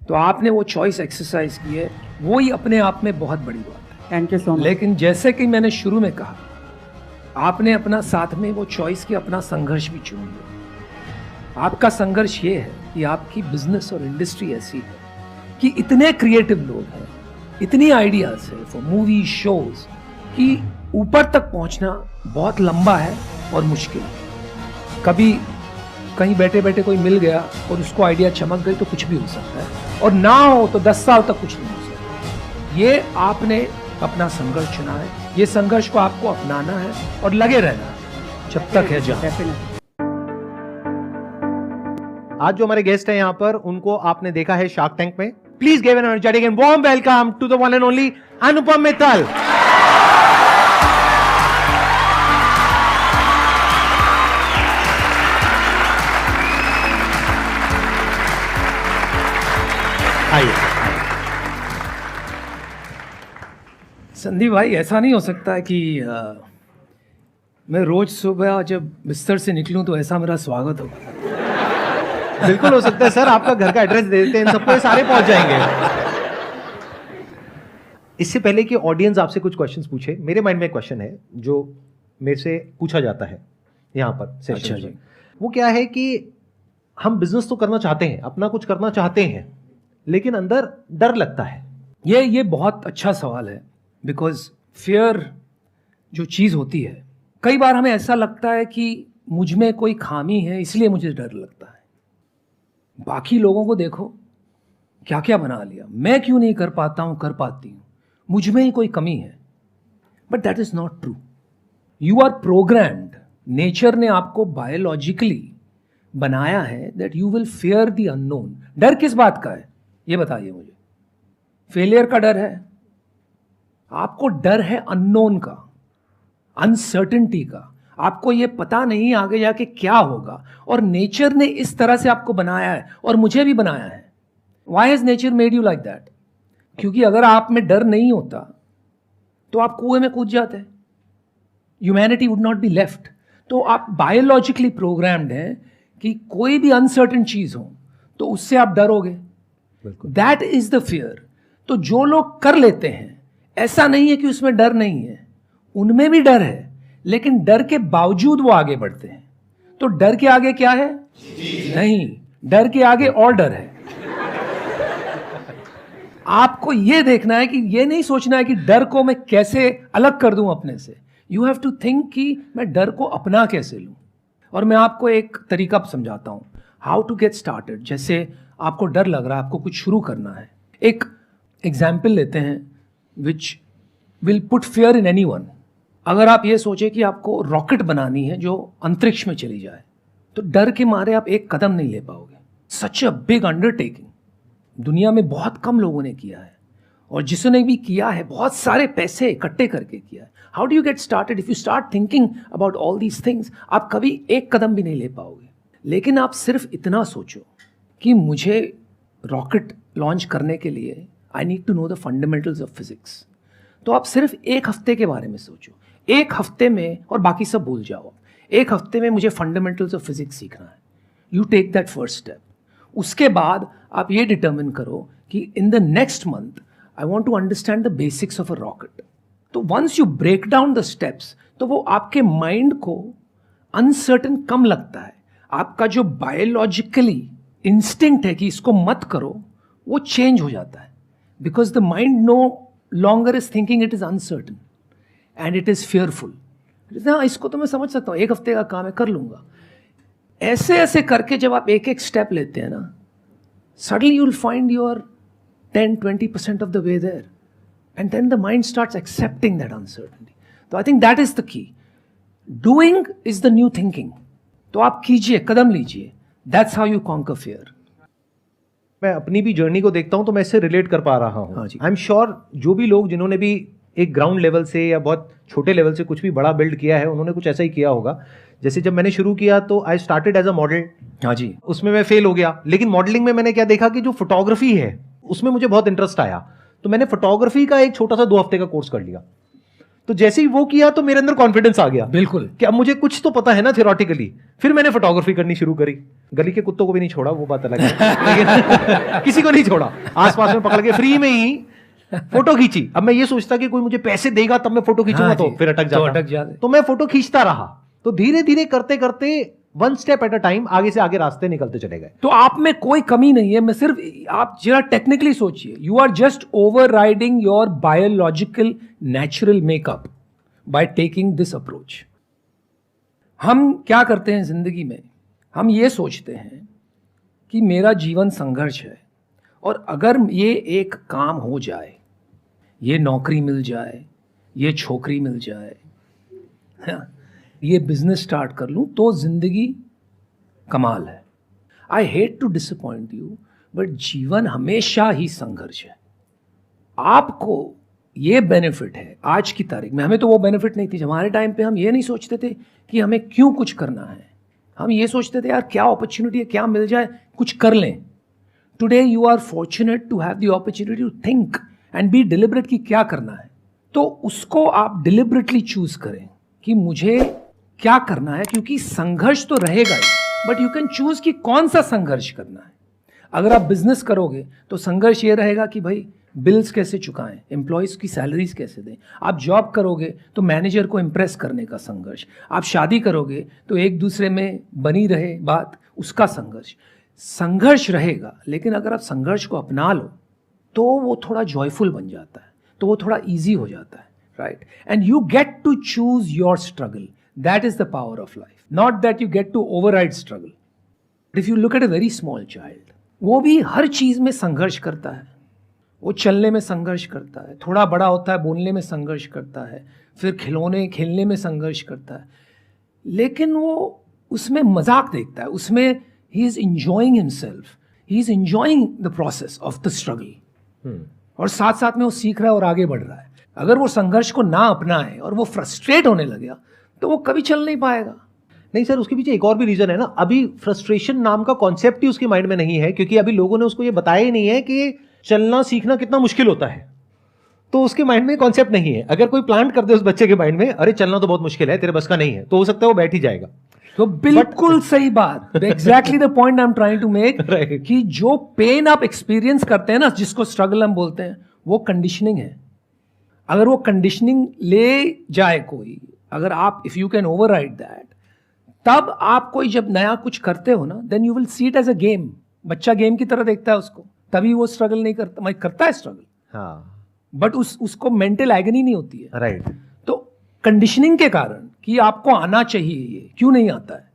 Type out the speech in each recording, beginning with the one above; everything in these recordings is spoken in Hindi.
तो आपने वो चॉइस एक्सरसाइज की है, वो ही अपने आप में बहुत बड़ी बात है। Thank you so much. लेकिन जैसे कि मैंने शुरू में कहा, आपने अपना साथ में वो चॉइस की अपना संघर्ष भी चुन लिया। आपका संघर्ष ये है कि आपकी बिजनेस और इंडस्ट्री ऐसी है कि इतने क्रिएटिव लोग हैं, इतनी आइडियाज है फॉर मूवी शोज कि ऊपर तक पहुंचना बहुत लंबा है और मुश्किल है। कभी कहीं बैठे बैठे कोई मिल गया और उसको आइडिया चमक गई तो कुछ भी हो सकता है, और ना हो तो 10 साल तक कुछ नहीं हो सकता। ये आपने अपना संघर्ष चुना है, ये संघर्ष को आपको अपनाना है और लगे रहना है जब तक है जहां। आज जो हमारे गेस्ट हैं यहाँ पर, उनको आपने देखा है शार्क टैंक में। Please give an energetic and warm welcome to the one and only Anupam Mittal. आइए। संदीप भाई, ऐसा नहीं हो सकता है कि मैं रोज सुबह जब बिस्तर से निकलूं तो ऐसा मेरा स्वागत हो। बिल्कुल हो सकता है सर, आपका घर का एड्रेस दे देते हैं, इन सबको ये सारे पहुंच जाएंगे। इससे पहले कि ऑडियंस आपसे कुछ क्वेश्चंस पूछे, मेरे माइंड में एक क्वेश्चन है जो मेरे से पूछा जाता है यहाँ पर सेशन अच्छा में। जी। वो क्या है कि हम बिजनेस तो करना चाहते हैं, अपना कुछ करना चाहते हैं, लेकिन अंदर डर लगता है। ये बहुत अच्छा सवाल है, बिकॉज फियर जो चीज़ होती है, कई बार हमें ऐसा लगता है कि मुझ में कोई खामी है इसलिए मुझे डर लगता है। बाकी लोगों को देखो क्या क्या बना लिया, मैं क्यों नहीं कर पाता हूँ, कर पाती हूँ, मुझ में ही कोई कमी है। But that is not true. You are programmed, nature ने आपको बायोलॉजिकली बनाया है that you will fear the unknown. डर किस बात का है ये बताइए मुझे। फेलियर का डर है, आपको डर है अननोन का, अनसर्टेनिटी का। आपको ये पता नहीं आगे जाके क्या होगा, और नेचर ने इस तरह से आपको बनाया है और मुझे भी बनाया है। Why has nature made you like that? क्योंकि अगर आप में डर नहीं होता तो आप कुएं में कूद जाते, humanity would not be left. तो आप बायोलॉजिकली प्रोग्राम्ड हैं कि कोई भी अनसर्टेन चीज हो तो उससे आप डरोगे। That is the fear. तो जो लोग कर लेते हैं, ऐसा नहीं है कि उसमें डर नहीं है, उनमें भी डर है, लेकिन डर के बावजूद वो आगे बढ़ते हैं। तो डर के आगे क्या है? नहीं, डर के आगे और डर है। आपको ये देखना है कि ये नहीं सोचना है कि डर को मैं कैसे अलग कर दूं अपने से। यू हैव टू थिंक कि मैं डर को अपना कैसे लूं। और मैं आपको एक तरीका समझाता हूं, हाउ टू गेट स्टार्टेड। जैसे आपको डर लग रहा है, आपको कुछ शुरू करना है। एक एग्जाम्पल लेते हैं which will put fear in anyone. अगर आप ये सोचे कि आपको रॉकेट बनानी है जो अंतरिक्ष में चली जाए, तो डर के मारे आप एक कदम नहीं ले पाओगे। सच अ बिग अंडरटेकिंग। दुनिया में बहुत कम लोगों ने किया है, और जिसने भी किया है बहुत सारे पैसे इकट्ठे करके किया है। How do you get started? If you start thinking about all these things, आप कभी एक कदम भी नहीं ले पाओगे। लेकिन आप सिर्फ इतना सोचो कि मुझे रॉकेट लॉन्च करने के लिए I need to know the fundamentals of physics. तो आप सिर्फ एक हफ्ते के बारे में सोचो। एक हफ्ते में, और बाकी सब भूल जाओ, एक हफ्ते में मुझे फंडामेंटल्स ऑफ फिजिक्स सीखना है। You take that first step. उसके बाद आप ये डिटर्मिन करो कि in the next month I want to understand the basics of a rocket. तो once you break down the steps, तो वो आपके माइंड को अनसर्टन कम लगता है। आपका जो बायोलॉजिकली इंस्टिंक्ट है कि इसको मत करो, वो चेंज हो जाता है, because the mind no longer is thinking it is uncertain and it is fearful. हाँ, इसको तो मैं समझ सकता हूँ, एक हफ्ते का काम है, कर लूंगा। ऐसे ऐसे करके जब आप एक एक स्टेप लेते हैं ना, suddenly you will find your 10-20% of the way there, and then the mind starts accepting that uncertainty. तो I think that is the key. Doing is the new thinking. तो आप कीजिए, कदम लीजिए। That's how you conquer fear. मैं अपनी भी जर्नी को देखता हूं तो मैं इससे रिलेट कर पा रहा हूं। हाँ जी। आई एम श्योर जो भी लोग जिन्होंने भी एक ग्राउंड लेवल से या बहुत छोटे लेवल से कुछ भी बड़ा बिल्ड किया है, उन्होंने कुछ ऐसा ही किया होगा। जैसे जब मैंने शुरू किया तो I started as a model. हाँ जी। उसमें मैं फेल हो गया, लेकिन मॉडलिंग में मैंने क्या देखा कि जो फोटोग्राफी है उसमें मुझे बहुत इंटरेस्ट आया, तो मैंने फोटोग्राफी का एक छोटा सा 2 हफ्ते का कोर्स कर लिया। तो जैसे ही वो किया तो मेरे अंदर कॉन्फिडेंस आ गया बिल्कुल कि अब मुझे कुछ तो पता है ना थियोरेटिकली। फिर मैंने फोटोग्राफी करनी शुरू करी। गली के कुत्तों को भी नहीं छोड़ा, वो बात अलग है, लेकिन किसी को नहीं छोड़ा, आसपास में पकड़ के फ्री में ही फोटो खींची। अब मैं ये सोचता कि कोई मुझे पैसे देगा तब मैं फोटो खींचूंगा, हाँ तो जी, फिर अटक तो जाता। अटक जाते। तो मैं फोटो खींचता रहा। तो धीरे धीरे करते करते one step at a time आगे से आगे रास्ते निकलते चले गए। तो आप में कोई कमी नहीं है। मैं सिर्फ, आप जरा टेक्निकली सोचिए, you are just overriding your biological natural makeup by taking this approach. हम क्या करते हैं जिंदगी में, हम ये सोचते हैं कि मेरा जीवन संघर्ष है, और अगर ये एक काम हो जाए, ये नौकरी मिल जाए, ये छोकरी मिल जाए, हाँ, ये बिजनेस स्टार्ट कर लूं तो जिंदगी कमाल है। I hate to disappoint you, but जीवन हमेशा ही संघर्ष है। आपको ये बेनिफिट है आज की तारीख में, हमें तो वो बेनिफिट नहीं थी। हमारे टाइम पे हम ये नहीं सोचते थे कि हमें क्यों कुछ करना है, हम ये सोचते थे यार क्या अपॉर्चुनिटी है, क्या मिल जाए कुछ कर लें। Today you are fortunate to have the opportunity to think and be deliberate कि क्या करना है। तो उसको आप डिलिबरेटली चूज करें कि मुझे क्या करना है, क्योंकि संघर्ष तो रहेगा ही, बट यू कैन चूज कि कौन सा संघर्ष करना है। अगर आप बिजनेस करोगे तो संघर्ष ये रहेगा कि भाई बिल्स कैसे चुकाएं, एम्प्लॉयज़ की सैलरीज कैसे दें। आप जॉब करोगे तो मैनेजर को इम्प्रेस करने का संघर्ष। आप शादी करोगे तो एक दूसरे में बनी रहे बात, उसका संघर्ष। संघर्ष रहेगा, लेकिन अगर आप संघर्ष को अपना लो तो वो थोड़ा जॉयफुल बन जाता है, तो वो थोड़ा ईजी हो जाता है, right. And you get to choose your struggle, that is the power of life, not that you get to override struggle. If you look at a very small child, वो भी हर चीज में संघर्ष करता है। वो चलने में संघर्ष करता है, थोड़ा बड़ा होता है बोलने में संघर्ष करता है, फिर खिलौने खेलने में संघर्ष करता है, लेकिन वो उसमें मजाक देखता है, उसमें he is enjoying himself, he is enjoying the process of the struggle, और साथ साथ में वो सीख रहा है और आगे बढ़ रहा है। अगर वो संघर्ष को ना अपनाए और वो फ्रस्ट्रेट होने लगे तो वो कभी चल नहीं पाएगा। नहीं सर, उसके पीछे एक और भी रीजन है ना। अभी फ्रस्ट्रेशन नाम का कॉन्सेप्ट ही उसके माइंड में नहीं है, क्योंकि अभी लोगों ने उसको ये बताया ही नहीं है कि चलना सीखना कितना मुश्किल होता है। तो उसके माइंड में कॉन्सेप्ट नहीं है। अगर कोई प्लांट कर दे उस बच्चे के माइंड में, अरे चलना तो बहुत मुश्किल है, तेरे बस का नहीं है, तो हो सकता है वो बैठ ही जाएगा। तो बिल्कुल सही बात, exactly the point I am trying to make, कि जो पेन आप एक्सपीरियंस करते हैं ना, जिसको स्ट्रगल हम बोलते हैं, वो कंडीशनिंग है। अगर वो कंडीशनिंग ले जाए कोई, अगर आप, if you can override that, तब आप कोई जब नया कुछ करते हो ना, then you will see it as a game. बच्चा गेम की तरह देखता है उसको, तभी वो स्ट्रगल नहीं करता, मैं करता है स्ट्रगल, हाँ, बट उसको मेंटल एगनी नहीं होती है, राइट। तो कंडीशनिंग के कारण कि आपको आना चाहिए, ये क्यों नहीं आता है,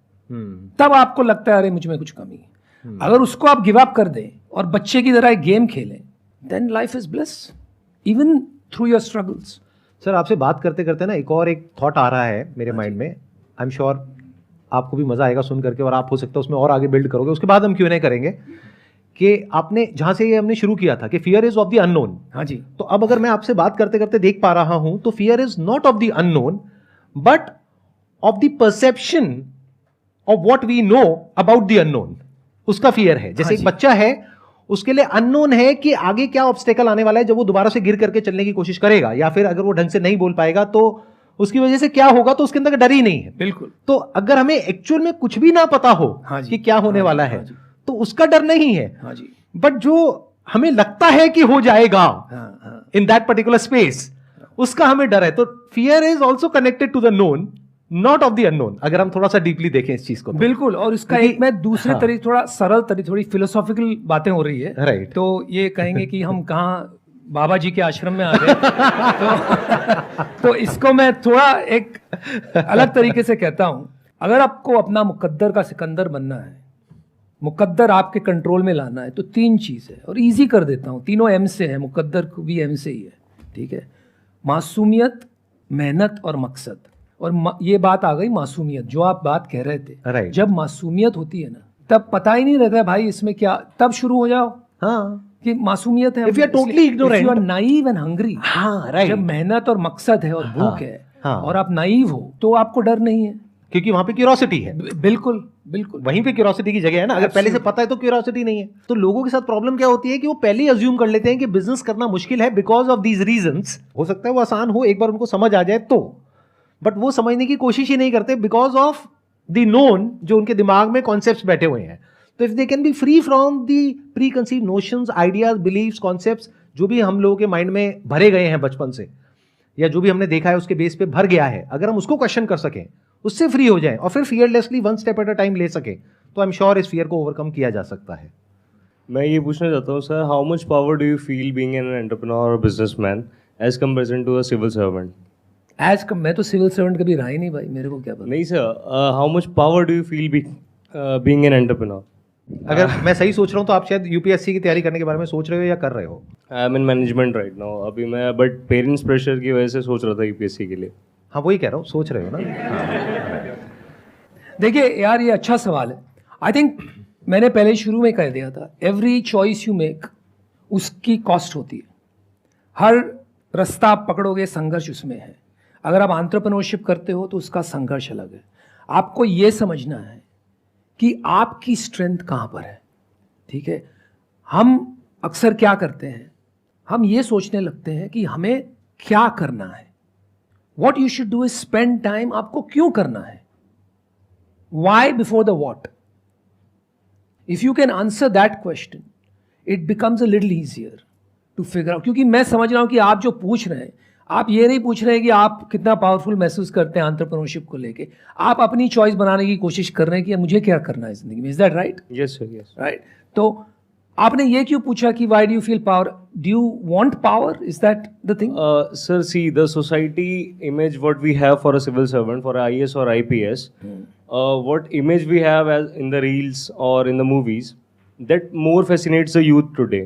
तब आपको लगता है अरे मुझ में कुछ कमी है। अगर उसको आप गिव अप कर दें और बच्चे की तरह एक गेम खेलें, then life is bliss even through your struggles. Sir, आपसे बात करते करते ना एक थॉट आ रहा है मेरे माइंड में। आई एम श्योर आपको भी मजा आएगा सुन करके, और आप हो सकता है उसमें और आगे बिल्ड करोगे। उसके बाद हम Q&A करेंगे कि आपने जहां से ये हमने शुरू किया था कि fear is of the unknown. हाँ जी। तो अब अगर मैं आपसे बात करते करते देख पा रहा हूं, तो fear is not of the unknown but of the perception of what we know about the unknown, उसका फियर है। जैसे एक बच्चा है, उसके लिए अननोन है कि आगे क्या ऑब्स्टेकल आने वाला है जब वो दोबारा से गिर करके चलने की कोशिश करेगा, या फिर अगर वो ढंग से नहीं बोल पाएगा तो उसकी वजह से क्या होगा, तो उसके अंदर डर ही नहीं है। बिल्कुल। तो अगर हमें एक्चुअल में कुछ भी ना पता हो कि क्या होने वाला है, तो उसका डर नहीं है। हाँ जी। बट जो हमें लगता है कि हो जाएगा इन दैट पर्टिकुलर स्पेस, उसका हमें डर है। तो fear is also connected to the known, not of the unknown, अगर हम थोड़ा सा डीपली देखें इस चीज को। बिल्कुल। और इसका एक मैं दूसरे तरीके, थोड़ा सरल तरीके, थोड़ी फिलोसॉफिकल बातें हो रही है, राइट। तो ये कहेंगे कि हम कहाँ बाबा जी के आश्रम में आ गए। तो इसको मैं थोड़ा एक अलग तरीके से कहता हूं। अगर आपको अपना मुकद्दर का सिकंदर बनना है, मुकद्दर आपके कंट्रोल में लाना है, तो 3 चीज है, और इजी कर देता हूं, तीनों एम से है, मुकद्दर को भी एम से ही है, ठीक है। मासूमियत, मेहनत और मकसद। और ये बात आ गई मासूमियत, जो आप बात कह रहे थे। Right. जब मासूमियत होती है ना, तब पता ही नहीं रहता है भाई इसमें क्या, तब शुरू हो जाओ हाँ, कि मासूमियत है। If you are totally ignorant, if you are naive and hungry, हाँ, राइट। जब मेहनत और मकसद है और भूख है, हाँ। और आप नाइव हो, तो आपको डर नहीं है। क्योंकि वहां पे क्यूरोसिटी है। बिल्कुल बिल्कुल। वहीं पे क्यूरोसिटी की जगह है ना। अगर पहले से पता है तो क्यूरोसिटी नहीं है। तो लोगों के साथ प्रॉब्लम क्या होती है कि वो पहले ही अज्यूम कर लेते हैं कि बिजनेस करना मुश्किल है बिकॉज ऑफ दीज रीजंस। हो सकता है वो आसान हो एक बार उनको समझ आ जाए तो, बट वो समझने की कोशिश ही नहीं करते बिकॉज ऑफ द नोन, जो उनके दिमाग में कॉन्सेप्ट्स बैठे हुए हैं। तो if they can be free from the preconceive notions, ideas, beliefs, concepts जो भी हम लोगों के माइंड में भरे गए हैं बचपन से, या जो भी हमने देखा है उसके बेस पे भर गया है, अगर हम उसको क्वेश्चन कर सकें, उससे फ्री हो जाएं और फिर fearlessly one step at a time ले सके, तो आई एम श्योर इस फियर को ओवरकम किया जा सकता है। मैं ये पूछना चाहता हूँ sir, how much power do you feel being an entrepreneur और businessman as comparison to a civil servant? मैं तो सिविल सर्वेंट कभी रहा ही नहीं भाई, मेरे को क्या पता। नहीं sir, how much power do you feel being an entrepreneur? अगर मैं सही सोच रहा हूँ तो आप शायद यूपीएससी की तैयारी करने के बारे में सोच रहे हो या कर रहे हो? I am in management right now अभी मैं, बट पेरेंट्स प्रेशर की वजह से सोच रहा था यूपीएससी के लिए। हाँ वही कह रहा हूँ, सोच रहे हो ना। देखिए यार, ये अच्छा सवाल है। आई थिंक मैंने पहले शुरू में कह दिया था, एवरी चॉइस यू मेक उसकी कॉस्ट होती है। हर रास्ता आप पकड़ोगे, संघर्ष उसमें है। अगर आप एंटरप्रेन्योरशिप करते हो तो उसका संघर्ष अलग है। आपको ये समझना है कि आपकी स्ट्रेंथ कहाँ पर है। ठीक है, हम अक्सर क्या करते हैं, हम ये सोचने लगते हैं कि हमें क्या करना है। What you should do is spend time, आपको क्यों करना है, why before the what. If you can answer that question, it becomes a little easier to figure out. क्योंकि मैं समझ रहा हूं कि आप जो पूछ रहे हैं, आप ये नहीं पूछ रहे हैं कि आप कितना पावरफुल महसूस करते हैं एंटरप्रेन्योरशिप को लेके। आप अपनी चॉइस बनाने की कोशिश कर रहे हैं कि मुझे क्या करना है जिंदगी में। Is that right? Yes sir, yes right. तो आपने ये क्यों पूछा कि why do you feel power, do you want power, is that the thing? Sir, see, the society image what we have for a civil servant, for a IAS or IPS, what image we have as in the reels or in the movies, that more fascinates the youth today.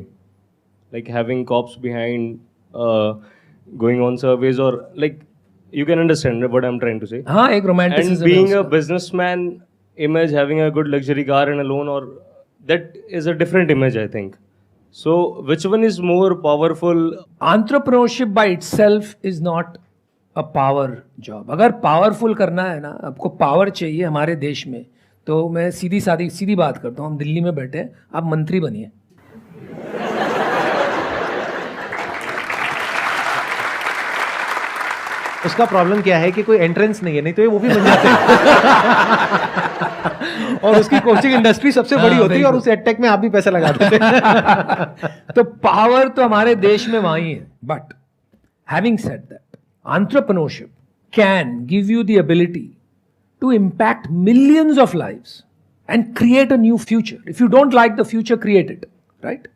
Like having cops behind, going on surveys, or like, you can understand what I'm trying to say. हाँ, एक romanticism And being है a उसका। businessman image, having a good luxury car and a loan, or that is a different image, I think. So, which one is more powerful? Entrepreneurship by itself is not a power job. अगर पावरफुल करना है ना, आपको पावर चाहिए हमारे देश में, तो मैं सीधी बात करता हूँ। हम दिल्ली में बैठे हैं, आप मंत्री बनिए। उसका प्रॉब्लम क्या है कि कोई एंट्रेंस नहीं है, नहीं तो ये वो भी बन जाते हैं। और उसकी कोचिंग इंडस्ट्री सबसे बड़ी होती है और उस एडटेक में आप भी पैसे लगा देते हैं। तो पावर तो हमारे देश में वहां ही है। But having said that, entrepreneurship can give you the ability to impact millions of lives and create a new future. If you don't like the future, create it, right?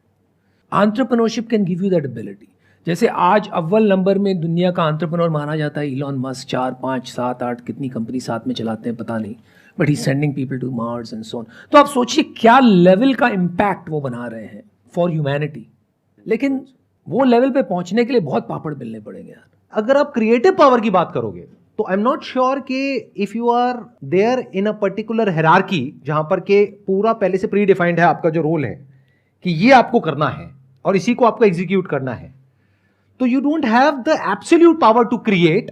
Entrepreneurship can give you that ability. जैसे आज अव्वल नंबर में दुनिया का एंटरप्रेन्योर माना जाता है इलॉन मस्क। 4, 5, 7, 8 कितनी कंपनी साथ में चलाते हैं पता नहीं, but he sending people to Mars and so on. तो आप सोचिए क्या लेवल का इम्पैक्ट वो बना रहे हैं फॉर ह्यूमैनिटी। लेकिन वो लेवल पे पहुंचने के लिए बहुत पापड़ मिलने पड़ेंगे यार। अगर आप क्रिएटिव पावर की बात करोगे तो आई एम नॉट श्योर कि if you are there in a particular hierarchy जहां पर के पूरा पहले से प्री डिफाइंड है आपका जो रोल है कि ये आपको करना है और इसी को आपको एग्जीक्यूट करना है, तो you don't have the absolute power to create,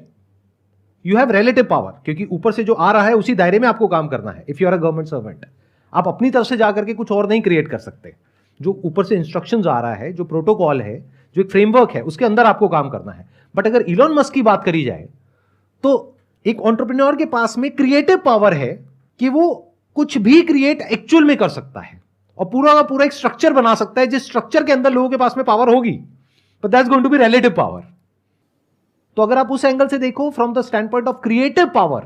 you have relative power. क्योंकि ऊपर से जो आ रहा है उसी दायरे में आपको काम करना है। If you are a government servant, आप अपनी तरफ से जाकर के कुछ और नहीं क्रिएट कर सकते। जो ऊपर से इंस्ट्रक्शंस आ रहा है, जो प्रोटोकॉल है, जो एक फ्रेमवर्क है, उसके अंदर आपको काम करना है। बट अगर इलॉन मस्क की बात करी जाए तो एक एंटरप्रेन्योर के पास में क्रिएटिव पावर है कि वो कुछ भी क्रिएट एक्चुअल में कर सकता है और पूरा का पूरा एक स्ट्रक्चर बना सकता है, जिस स्ट्रक्चर के अंदर लोगों के पास में पावर होगी, but that's going to be relative power. तो अगर आप उस एंगल से देखो from the standpoint of creative power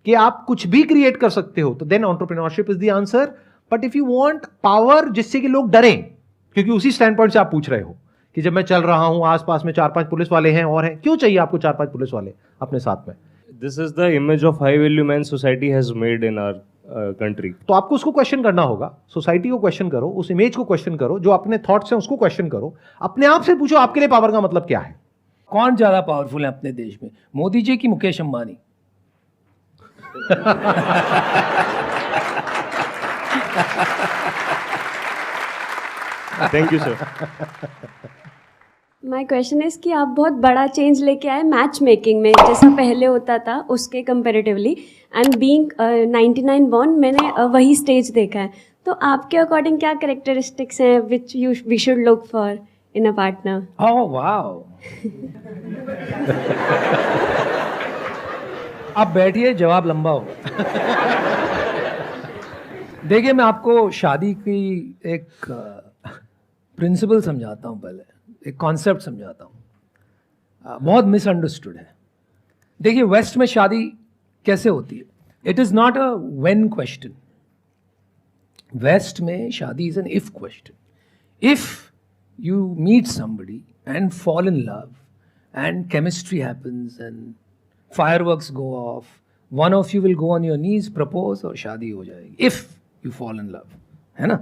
कि आप कुछ भी क्रिएट कर सकते हो, तो then entrepreneurship is the answer. But if you want power जिससे कि लोग डरें, क्योंकि उसी स्टैंड पॉइंट से आप पूछ रहे हो कि जब मैं चल रहा हूं आसपास में 4-5 पुलिस वाले हैं और हैं, क्यों चाहिए आपको 4-5 पुलिस वाले अपने साथ में? This is the image of high value man society has made in our country. तो आपको उसको क्वेश्चन करना होगा, सोसाइटी को क्वेश्चन करो, उस इमेज को क्वेश्चन करो, जो अपने थॉट्स हैं उसको क्वेश्चन करो, अपने आप से पूछो आपके लिए पावर का मतलब क्या है। कौन ज्यादा पावरफुल है अपने देश में, मोदी जी की Mukesh Ambani? Thank you, sir. My question is कि आप बहुत बड़ा चेंज लेके आए मैच मेकिंग में, जैसा पहले होता था उसके कंपेरेटिवली, एंड बीइंग 99 बॉर्न मैंने वही स्टेज देखा है। तो आपके अकॉर्डिंग क्या कैरेक्टरिस्टिक्स हैं which we should look for in a partner? Oh wow. आप बैठिए, जवाब लंबा होगा। देखिए, मैं आपको शादी की एक प्रिंसिपल समझाता हूँ, पहले एक कॉन्सेप्ट समझाता हूँ। बहुत मिसअंडरस्टूड है। देखिए, वेस्ट में शादी कैसे होती है? It is not a when question. West में शादी is an if question. If you meet somebody and fall in love and chemistry happens and fireworks go off, one of you will go on your knees, propose और शादी हो जाएगी, if you fall in love, है ना?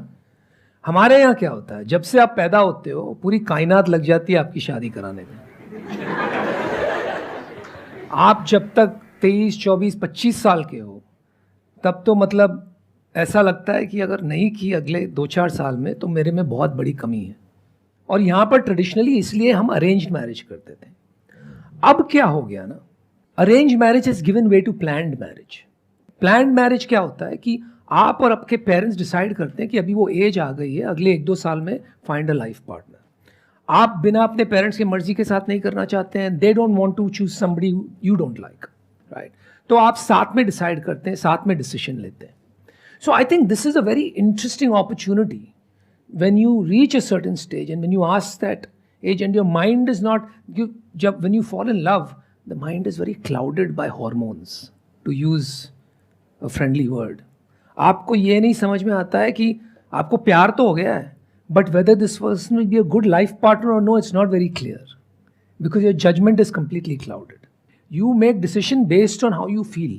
हमारे यहाँ क्या होता है, जब से आप पैदा होते हो पूरी कायनात लग जाती है आपकी शादी कराने में। आप जब तक 23, 24, 25 साल के हो तब तो मतलब ऐसा लगता है कि अगर नहीं की अगले 2-4 साल में तो मेरे में बहुत बड़ी कमी है। और यहाँ पर ट्रेडिशनली इसलिए हम अरेंज्ड मैरिज करते थे। अब क्या हो गया ना, arrange marriage is given way to planned marriage. Planned marriage क्या होता है कि आप और आपके पेरेंट्स डिसाइड करते हैं कि अभी वो एज आ गई है, अगले 1-2 साल में फाइंड अ लाइफ पार्टनर। आप बिना अपने पेरेंट्स की मर्जी के साथ नहीं करना चाहते हैं, they don't want to choose somebody you don't like, right? तो आप साथ में डिसाइड करते हैं, साथ में डिसीजन लेते हैं। So I think this is a very interesting opportunity when you reach a certain stage and when you ask that age and your mind is not, when you fall in love, the mind is very clouded by hormones, to use a friendly word. आपको ये नहीं समझ में आता है कि आपको प्यार तो हो गया है, but whether this person will be a good life partner or no, it's not very clear because your judgment is completely clouded. You make decision based on how you feel.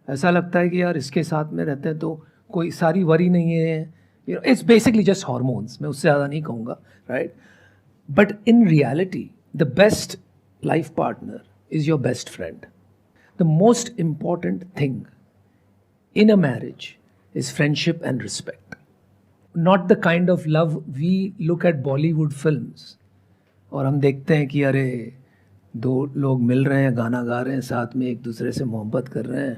ऐसा लगता है कि यार इसके साथ में रहते हैं तो कोई सारी वरी नहीं है, you know, it's basically just hormones. मैं उससे ज़्यादा नहीं कहूँगा, right? But in reality, the best life partner is your best friend. The most important thing in a marriage is friendship and respect. Not the kind of love we look at Bollywood films. और हम देखते हैं कि अरे 2 लोग मिल रहे हैं, गाना गा रहे हैं, साथ में एक दूसरे से मोहब्बत कर रहे हैं,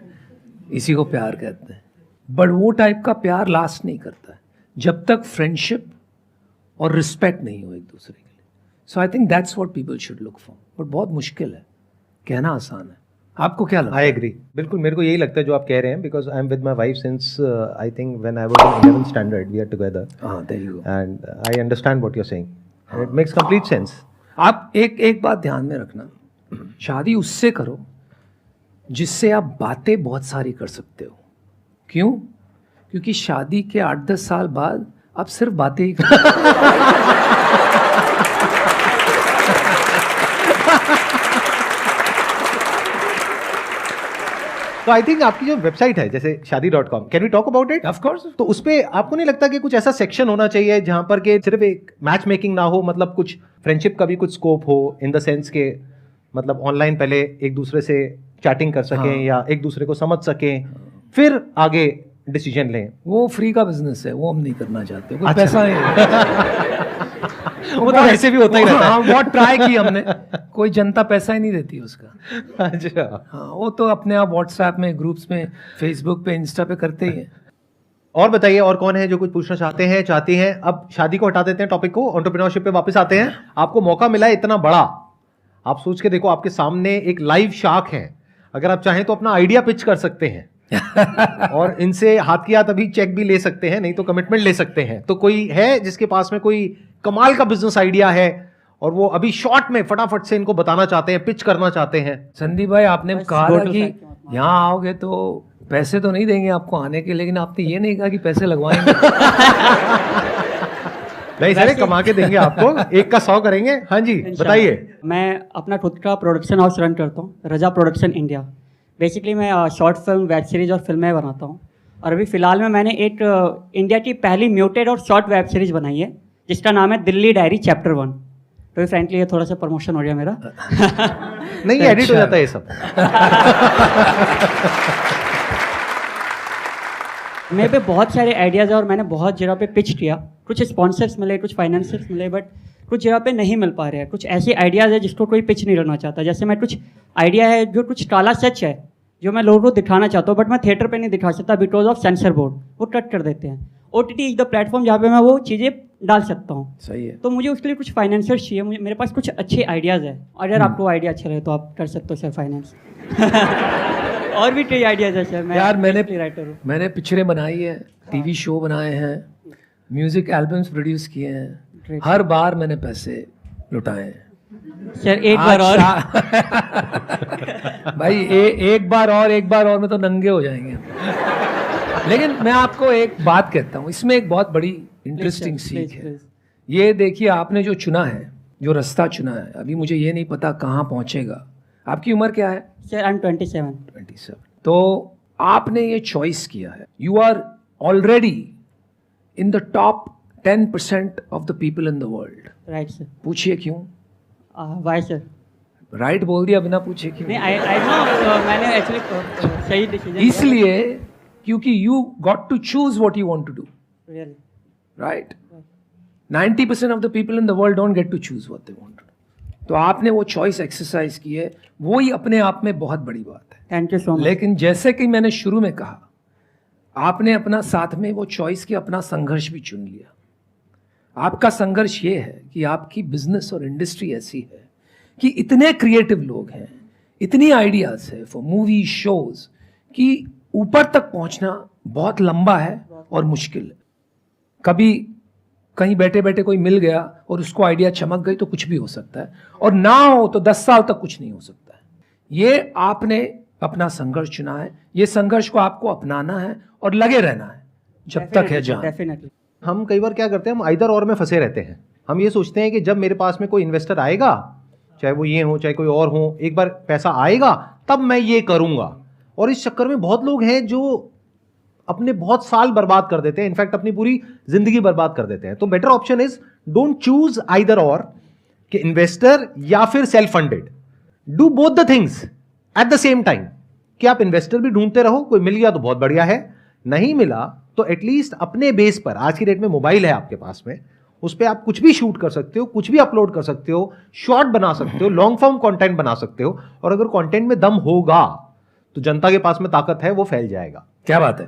इसी को प्यार कहते हैं। बट वो टाइप का प्यार लास्ट नहीं करता है जब तक फ्रेंडशिप और रिस्पेक्ट नहीं हो एक दूसरे के लिए। So I think that's what people should look for. But बहुत मुश्किल है, कहना आसान है। आपको क्या लगता है? आई एग्री, बिल्कुल मेरे को यही लगता है जो आप कह रहे हैं, because I am with my wife since I think when I was in 11th standard we are together, and I understand what you are saying, it makes complete sense. आप एक बात ध्यान में रखना, शादी उससे करो जिससे आप बातें बहुत सारी कर सकते हो। क्यों? क्योंकि शादी के 8-10 साल बाद आप सिर्फ बातें ही तो आई थिंक आपकी जो वेबसाइट है जैसे शादी.com, can we talk about it? Of course. तो उस पे आपको नहीं लगता कि कुछ ऐसा सेक्शन होना चाहिए जहां पर के सिर्फ एक मैच मेकिंग ना हो, मतलब कुछ फ्रेंडशिप का भी कुछ स्कोप हो, इन द सेंस के मतलब ऑनलाइन पहले एक दूसरे से चैटिंग कर सकें, या एक दूसरे को समझ सकें, फिर आगे डिसीजन लें? वो फ्री का बिजनेस है, वो हम नहीं करना चाहते। कोई पैसा नहीं वो तो ऐसे भी होता ही रहता है। हाँ, बहुत ट्राई की हमने, कोई जनता पैसा ही नहीं देती उसका। अच्छा, हाँ, वो तो अपने आप व्हाट्सएप में, ग्रुप्स में, फेसबुक पे, इंस्टा पे करते ही हैं। और बताइए, और कौन है जो कुछ पूछना चाहते हैं, चाहती हैं? अब शादी को हटा देते हैं टॉपिक को, एंटरप्रेन्योरशिप पे वापस आते हैं। आपको मौका मिला है इतना बड़ा, आप सोच के देखो, आपके सामने एक लाइव शार्क है, अगर आप चाहें तो अपना आइडिया पिच कर सकते हैं और इनसे हाथ की हाथ अभी चेक भी ले सकते हैं, नहीं तो कमिटमेंट ले सकते हैं। तो कोई है जिसके पास में कोई कमाल का बिजनेस आइडिया है और वो अभी शॉर्ट में फटाफट से इनको बताना चाहते हैं, पिच करना चाहते हैं? संदीप भाई, आपने कहा था कि यहाँ आओगे तो पैसे तो नहीं देंगे आपको आने के, लेकिन आपने ये नहीं कहा कि पैसे लगवाएंगे। नहीं सर, कमा के देंगे आपको, 1 का 100 करेंगे। हाँ जी, बताइए। मैं अपना खुद का प्रोडक्शन हाउस रन करता हूँ, रजा प्रोडक्शन इंडिया। बेसिकली मैं शॉर्ट फिल्म, वेब सीरीज और फिल्में बनाता हूँ। और अभी फ़िलहाल में मैंने एक इंडिया की पहली म्यूटेड और शॉर्ट वेब सीरीज बनाई है जिसका नाम है दिल्ली डायरी चैप्टर 1। तो फ्रेंकली ये थोड़ा सा प्रमोशन हो गया मेरा। नहीं, एडिट हो जाता है ये सब। मेरे पे बहुत सारे आइडियाज़ है और मैंने बहुत जगह पे पिच किया, कुछ स्पॉन्सर्स मिले, कुछ फाइनेंसर्स मिले, बट कुछ जगह पे नहीं मिल पा रहे हैं, कुछ ऐसे आइडियाज़ है जिसको कोई पिच नहीं करना चाहता। जैसे मैं कुछ आइडिया है जो कुछ काला सच है जो मैं लोगों को दिखाना चाहता हूँ, बट मैं थिएटर पे नहीं दिखा सकता बिकॉज ऑफ सेंसर बोर्ड, वो कट कर देते हैं। OTT इज द प्लेटफॉर्म जहाँ पे मैं वो चीज़ें डाल सकता हूँ। सही है। तो मुझे उसके लिए कुछ फाइनेंसर्स चाहिए, मुझे मेरे पास कुछ अच्छे आइडियाज़ है। अगर आपको आइडिया अच्छा लगे तो आप कर सकते हो सर फाइनेंस। और भी कई आइडियाज़ है सर। मैं यार राइटर हूँ। मैंने पिक्चरें बनाई है, टीवी शो बनाए हैं, म्यूजिक एल्बम्स प्रोड्यूस किए हैं, Great. हर बार मैंने पैसे लुटाए हैं। सर एक बार और भाई एक बार और में तो नंगे हो जाएंगे। लेकिन मैं आपको एक बात कहता हूँ, इसमें एक बहुत बड़ी इंटरेस्टिंग सीख है। ये देखिए, आपने जो चुना है, जो रास्ता चुना है, अभी मुझे ये नहीं पता कहाँ पहुँचेगा। आपकी उम्र क्या है? Sir I am 27। 27। तो आपने ये चॉइस किया है, you are already in the top 10% of the people in the world. Right sir. पूछिए क्यों? Why sir? राइट बोल दिया बिना पूछे क्यों? नहीं, आई नो, मैंने एक्चुअली सही डिसीजन इसलिए क्योंकि you got to choose what you want to do, really right? 90% of the people in the world don't get to choose what they want to do. तो आपने वो चॉइस एक्सरसाइज की है, वो ही अपने आप में बहुत बड़ी बात है। Thank you so much. लेकिन जैसे कि मैंने शुरू में कहा, आपने अपना साथ में वो चॉइस की अपना संघर्ष भी चुन लिया। आपका संघर्ष ये है कि आपकी बिजनेस और इंडस्ट्री ऐसी है कि इतने क्रिएटिव लोग हैं, इतनी आइडियाज है फॉर मूवी शोज, कि ऊपर तक पहुंचना बहुत लंबा है और मुश्किल है। कभी कहीं बैठे बैठे कोई मिल गया और उसको आइडिया चमक गई तो कुछ भी हो सकता है, और ना हो तो 10 साल तक कुछ नहीं हो सकता है। ये आपने अपना संघर्ष चुना है, ये संघर्ष को आपको अपनाना है और लगे रहना है जब तक है जान। डेफिनेटली। हम कई बार क्या करते हैं, हम आइदर और में फंसे रहते हैं। हम ये सोचते हैं कि जब मेरे पास में कोई इन्वेस्टर आएगा, चाहे वो ये हो चाहे कोई और हो, एक बार पैसा आएगा तब मैं ये करूंगा। और इस चक्कर में बहुत लोग हैं जो अपने बहुत साल बर्बाद कर देते हैं, इनफैक्ट अपनी पूरी जिंदगी बर्बाद कर देते हैं। तो better option is don't choose either और, कि इन्वेस्टर या फिर self funded. Do both the things at the same time. कि आप इन्वेस्टर भी ढूंढते रहो, कोई मिल गया तो बहुत बढ़िया है, नहीं मिला तो एटलीस्ट अपने बेस पर, आज की डेट में मोबाइल है आपके पास में, उस पर आप कुछ भी शूट कर सकते हो, कुछ भी अपलोड कर सकते हो, शॉर्ट बना सकते हो, लॉन्ग फॉर्म कंटेंट बना सकते हो। और अगर कंटेंट में दम होगा तो जनता के पास में ताकत है, वो फैल जाएगा। क्या बात है।